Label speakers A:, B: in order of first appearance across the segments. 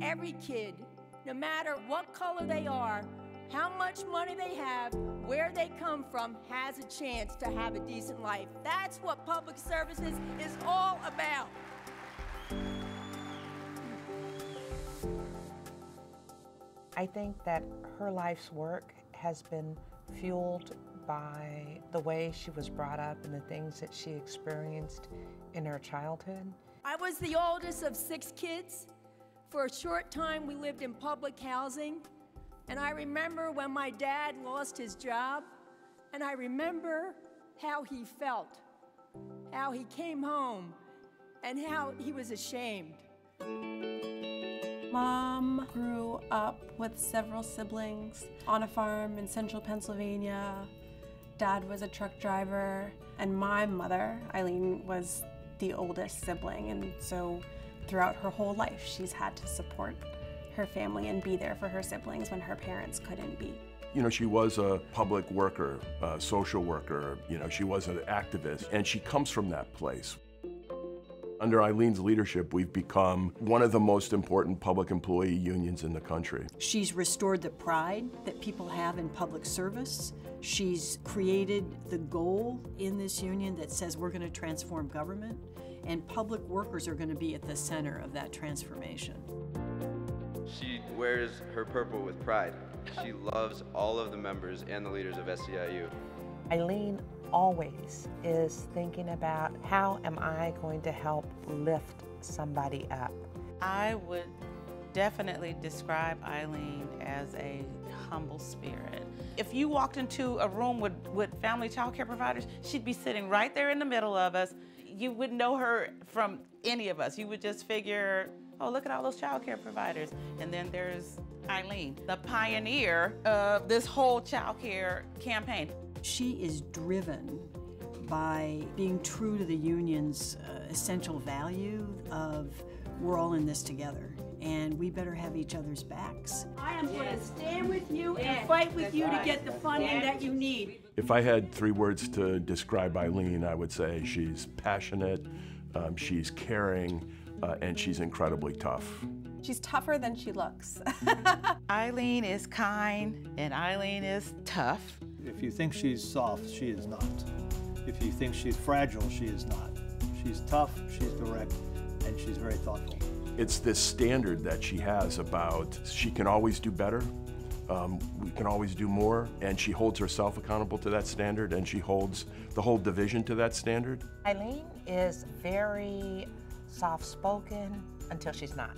A: Every kid, no matter what color they are, how much money they have, where they come from, has a chance to have a decent life. That's what public services is all about.
B: I think that her life's work has been fueled by the way she was brought up and the things that she experienced in her childhood.
A: I was the oldest of 6 kids. For a short time, we lived in public housing. And I remember when my dad lost his job, and I remember how he felt, how he came home, and how he was ashamed.
C: Mom grew up with several siblings on a farm in central Pennsylvania. Dad was a truck driver, and my mother, Eileen, was the oldest sibling, and so throughout her whole life, she's had to support her family and be there for her siblings when her parents couldn't be.
D: You know, she was a public worker, a social worker, you know, she was an activist, and she comes from that place. Under Eileen's leadership, we've become one of the most important public employee unions in the country.
E: She's restored the pride that people have in public service. She's created the goal in this union that says we're going to transform government, and public workers are going to be at the center of that transformation.
F: She wears her purple with pride. She loves all of the members and the leaders of SEIU.
B: Eileen always is thinking about how am I going to help lift somebody up.
G: I would definitely describe Eileen as a humble spirit. If you walked into a room with family child care providers, she'd be sitting right there in the middle of us. You wouldn't know her from any of us. You would just figure, oh, look at all those child care providers. And then there's Eileen, the pioneer of this whole child care campaign.
E: She is driven by being true to the union's essential value of we're all in this together and we better have each other's backs.
A: I am going to stand with you and fight with you to get the funding that you need.
D: If I had 3 words to describe Eileen, I would say she's passionate, she's caring, and she's incredibly tough.
C: She's tougher than she looks.
G: Eileen is kind and Eileen is tough.
H: If you think she's soft, she is not. If you think she's fragile, she is not. She's tough, she's direct, and she's very thoughtful.
D: It's this standard that she has about she can always do better, we can always do more, and she holds herself accountable to that standard, and she holds the whole division to that standard.
B: Eileen is very soft-spoken until she's not.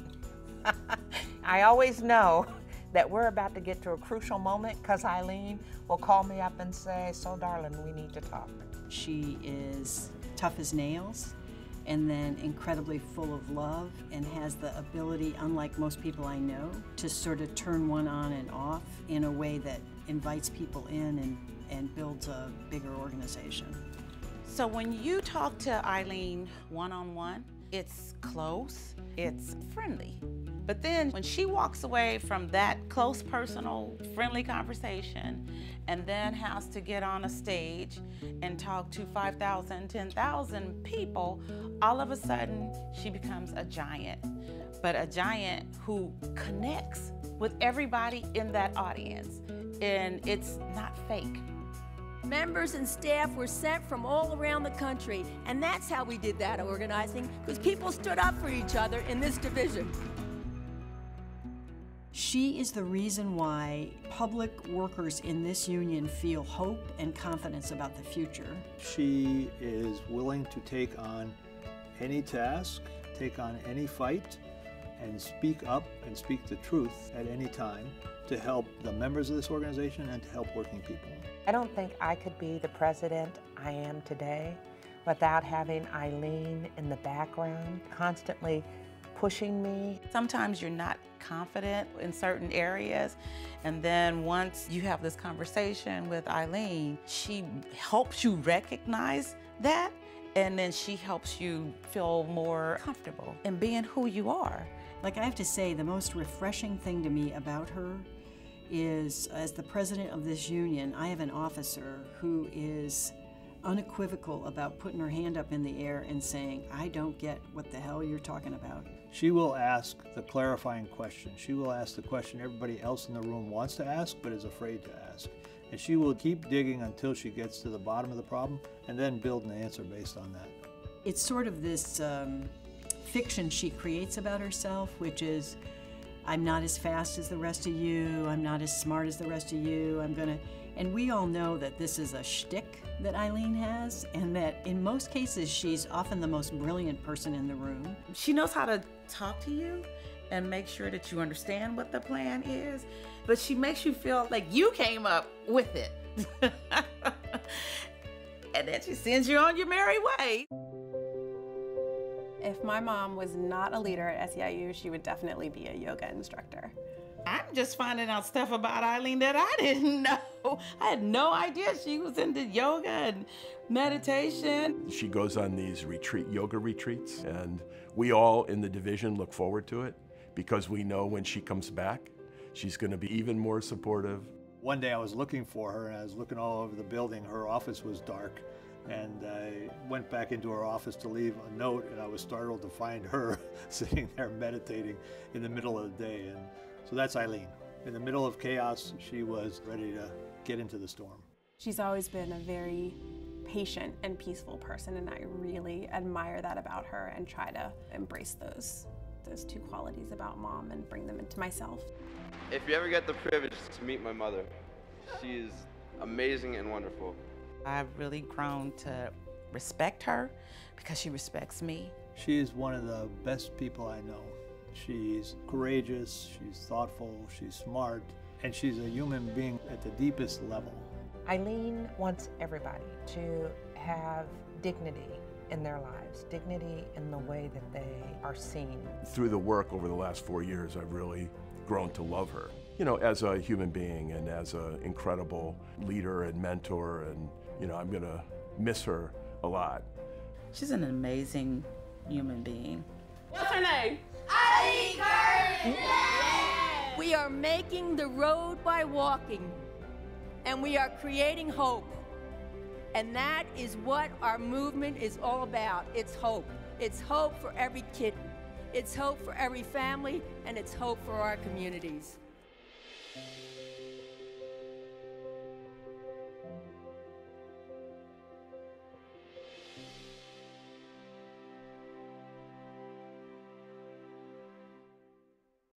B: I always know that we're about to get to a crucial moment because Eileen will call me up and say, so darling, we need to talk.
E: She is tough as nails and then incredibly full of love and has the ability, unlike most people I know, to sort of turn one on and off in a way that invites people in and builds a bigger organization.
G: So when you talk to Eileen one-on-one, it's close, it's friendly. But then when she walks away from that close, personal, friendly conversation and then has to get on a stage and talk to 5,000, 10,000 people, all of a sudden she becomes a giant. But a giant who connects with everybody in that audience. And it's not fake.
A: Members and staff were sent from all around the country, and that's how we did that organizing, because people stood up for each other in this division.
E: She is the reason why public workers in this union feel hope and confidence about the future.
H: She is willing to take on any task, take on any fight, and speak up and speak the truth at any time to help the members of this organization and to help working people.
B: I don't think I could be the president I am today without having Eileen in the background, constantly pushing me.
G: Sometimes you're not confident in certain areas, and then once you have this conversation with Eileen, she helps you recognize that, and then she helps you feel more comfortable in being who you are.
E: Like, I have to say, the most refreshing thing to me about her is, as the president of this union, I have an officer who is unequivocal about putting her hand up in the air and saying, I don't get what the hell you're talking about.
H: She will ask the clarifying question. She will ask the question everybody else in the room wants to ask but is afraid to ask. And she will keep digging until she gets to the bottom of the problem and then build an answer based on that. It's sort of this fiction she creates about herself, which is, I'm not as fast as the rest of you, I'm not as smart as the rest of you, and we all know that this is a shtick that Eileen has, and that in most cases she's often the most brilliant person in the room.
G: She knows how to talk to you and make sure that you understand what the plan is, but she makes you feel like you came up with it. And then she sends you on your merry way.
C: If my mom was not a leader at SEIU, she would definitely be a yoga instructor.
G: I'm just finding out stuff about Eileen that I didn't know. I had no idea she was into yoga and meditation.
D: She goes on these yoga retreats, and we all in the division look forward to it because we know when she comes back, she's going to be even more supportive. One day I was looking for her, and I was looking all over the building. Her office was dark, and I went back into her office to leave a note, and I was startled to find her sitting there meditating in the middle of the day. And so that's Eileen. In the middle of chaos, she was ready to get into the storm.
C: She's always been a very patient and peaceful person, and I really admire that about her and try to embrace those two qualities about Mom and bring them into myself.
F: If you ever get the privilege to meet my mother, she is amazing and wonderful.
G: I've really grown to respect her because she respects me.
H: She is one of the best people I know. She's courageous, she's thoughtful, she's smart, and she's a human being at the deepest level.
B: Eileen wants everybody to have dignity in their lives, dignity in the way that they are seen.
D: Through the work over the last 4 years, I've really grown to love her, you know, as a human being and as an incredible leader and mentor, and, you know, I'm gonna miss her a lot.
G: She's an amazing human being.
C: What's her name?
A: Eileen Kirlin! We are making the road by walking, and we are creating hope. And that is what our movement is all about. It's hope. It's hope for every kid. It's hope for every family, and it's hope for our communities.